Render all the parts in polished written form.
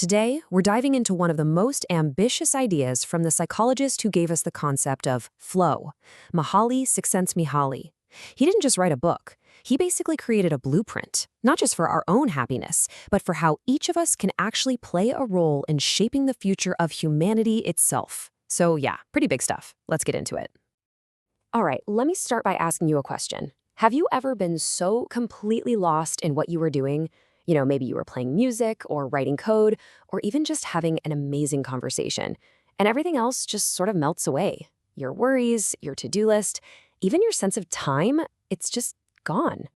Today, we're diving into one of the most ambitious ideas from the psychologist who gave us the concept of flow, Mihaly Csikszentmihalyi. He didn't just write a book. He basically created a blueprint, not just for our own happiness, but for how each of us can actually play a role in shaping the future of humanity itself. So yeah, pretty big stuff. Let's get into it. All right, let me start by asking you a question. Have you ever been so completely lost in what you were doing? Maybe you were playing music or writing code or even just having an amazing conversation, and everything else just sort of melts away. Your worries, your to-do list, even your sense of time, it's just gone.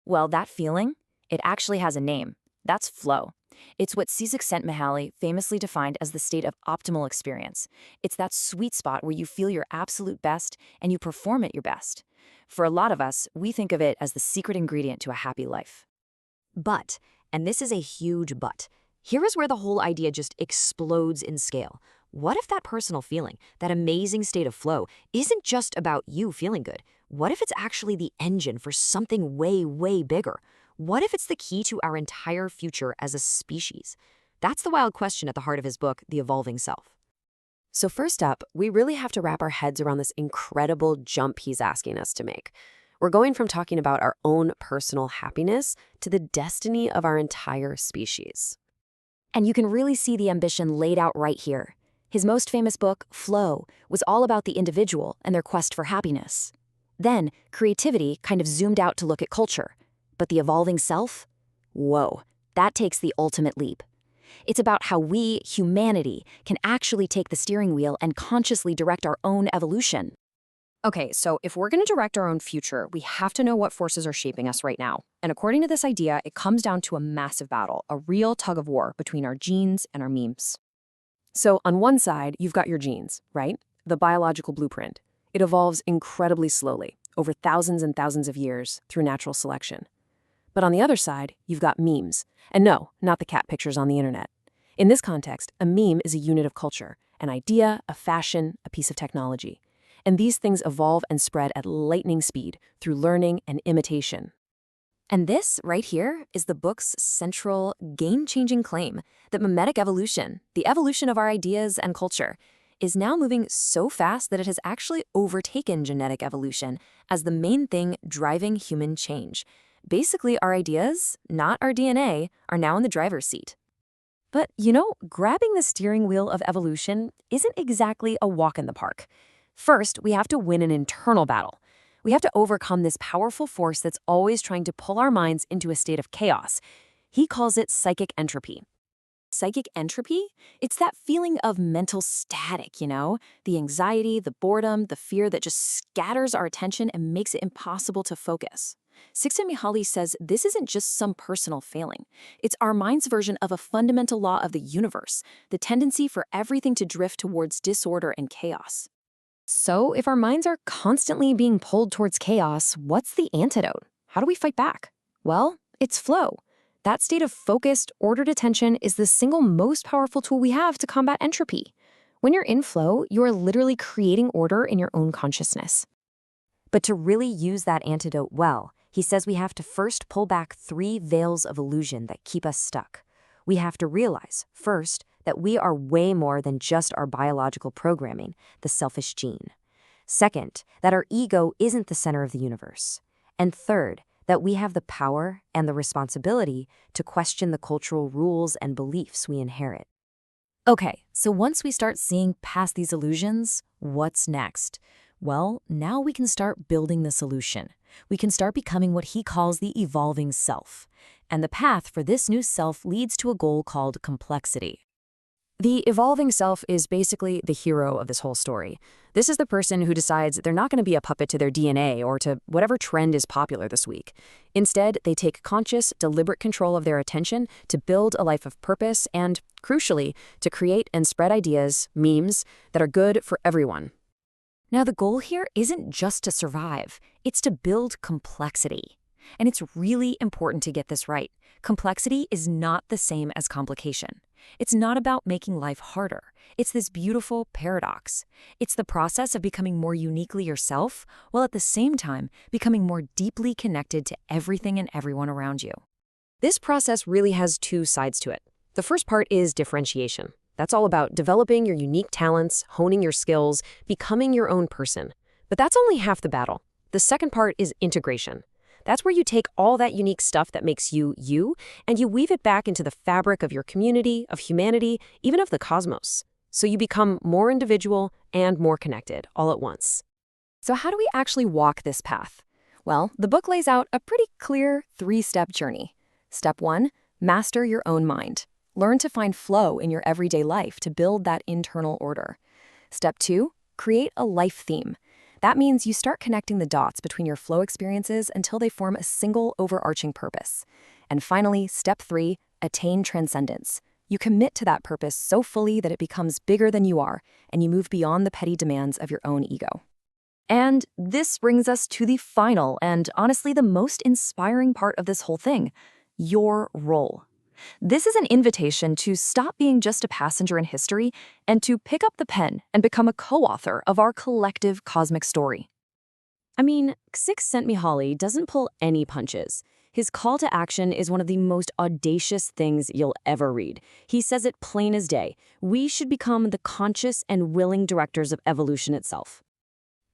Well, that feeling, it actually has a name. That's flow. It's what Csikszentmihalyi famously defined as the state of optimal experience. It's that sweet spot where you feel your absolute best and you perform at your best. For a lot of us, we think of it as the secret ingredient to a happy life. But, and this is a huge but, here is where the whole idea just explodes in scale. What if that personal feeling, that amazing state of flow, isn't just about you feeling good? What if it's actually the engine for something way, way bigger? What if it's the key to our entire future as a species? That's the wild question at the heart of his book, The Evolving Self. So first up, we really have to wrap our heads around this incredible jump he's asking us to make. We're going from talking about our own personal happiness to the destiny of our entire species. And you can really see the ambition laid out right here. His most famous book, Flow, was all about the individual and their quest for happiness. Then, creativity kind of zoomed out to look at culture. But the evolving self? Whoa, that takes the ultimate leap. It's about how we, humanity, can actually take the steering wheel and consciously direct our own evolution. Okay, so if we're going to direct our own future, we have to know what forces are shaping us right now. And according to this idea, it comes down to a massive battle, a real tug of war between our genes and our memes. So on one side, you've got your genes, right? The biological blueprint. It evolves incredibly slowly, over thousands and thousands of years through natural selection. But on the other side, you've got memes. And no, not the cat pictures on the internet. In this context, a meme is a unit of culture, an idea, a fashion, a piece of technology. And these things evolve and spread at lightning speed through learning and imitation. And this, right here, is the book's central, game-changing claim that mimetic evolution, the evolution of our ideas and culture, is now moving so fast that it has actually overtaken genetic evolution as the main thing driving human change. Basically, our ideas, not our DNA, are now in the driver's seat. But, grabbing the steering wheel of evolution isn't exactly a walk in the park. First, we have to win an internal battle. We have to overcome this powerful force that's always trying to pull our minds into a state of chaos. He calls it psychic entropy. Psychic entropy? It's that feeling of mental static, the anxiety, the boredom, the fear that just scatters our attention and makes it impossible to focus. Csikszentmihalyi says this isn't just some personal failing. It's our mind's version of a fundamental law of the universe, the tendency for everything to drift towards disorder and chaos. So if our minds are constantly being pulled towards chaos, what's the antidote? How do we fight back? Well, it's flow. That state of focused, ordered attention is the single most powerful tool we have to combat entropy. When you're in flow, you are literally creating order in your own consciousness. But to really use that antidote well, he says we have to first pull back 3 veils of illusion that keep us stuck. We have to realize, first, that we are way more than just our biological programming, the selfish gene. Second, that our ego isn't the center of the universe. And third, that we have the power and the responsibility to question the cultural rules and beliefs we inherit. Okay, so once we start seeing past these illusions, what's next? Well, now we can start building the solution. We can start becoming what he calls the evolving self. And the path for this new self leads to a goal called complexity. The evolving self is basically the hero of this whole story. This is the person who decides they're not going to be a puppet to their DNA or to whatever trend is popular this week. Instead, they take conscious, deliberate control of their attention to build a life of purpose and, crucially, to create and spread ideas, memes, that are good for everyone. Now, the goal here isn't just to survive. It's to build complexity. And it's really important to get this right. Complexity is not the same as complication. It's not about making life harder. It's this beautiful paradox. It's the process of becoming more uniquely yourself, while at the same time becoming more deeply connected to everything and everyone around you. This process really has 2 sides to it. The first part is differentiation. That's all about developing your unique talents, honing your skills, becoming your own person. But that's only half the battle. The second part is integration. That's where you take all that unique stuff that makes you, you, and you weave it back into the fabric of your community, of humanity, even of the cosmos. So you become more individual and more connected all at once. So how do we actually walk this path? Well, the book lays out a pretty clear 3-step journey. Step 1, master your own mind. Learn to find flow in your everyday life to build that internal order. Step 2, create a life theme. That means you start connecting the dots between your flow experiences until they form a single overarching purpose. And finally, step 3, attain transcendence. You commit to that purpose so fully that it becomes bigger than you are, and you move beyond the petty demands of your own ego. And this brings us to the final and honestly the most inspiring part of this whole thing, your role. This is an invitation to stop being just a passenger in history and to pick up the pen and become a co-author of our collective cosmic story. I mean, Csikszentmihalyi doesn't pull any punches. His call to action is one of the most audacious things you'll ever read. He says it plain as day. We should become the conscious and willing directors of evolution itself.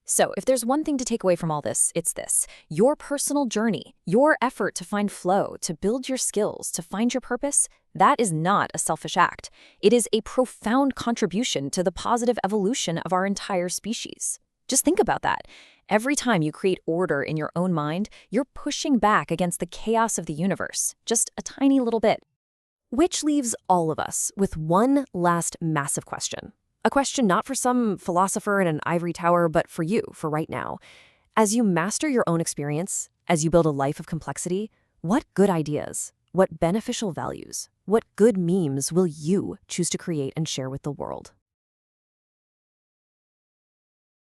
So, if there's one thing to take away from all this, it's this. Your personal journey, your effort to find flow, to build your skills, to find your purpose, that is not a selfish act. It is a profound contribution to the positive evolution of our entire species. Just think about that. Every time you create order in your own mind, you're pushing back against the chaos of the universe, just a tiny little bit. Which leaves all of us with one last massive question. A question not for some philosopher in an ivory tower, but for you, for right now. As you master your own experience, as you build a life of complexity, what good ideas, what beneficial values, what good memes will you choose to create and share with the world?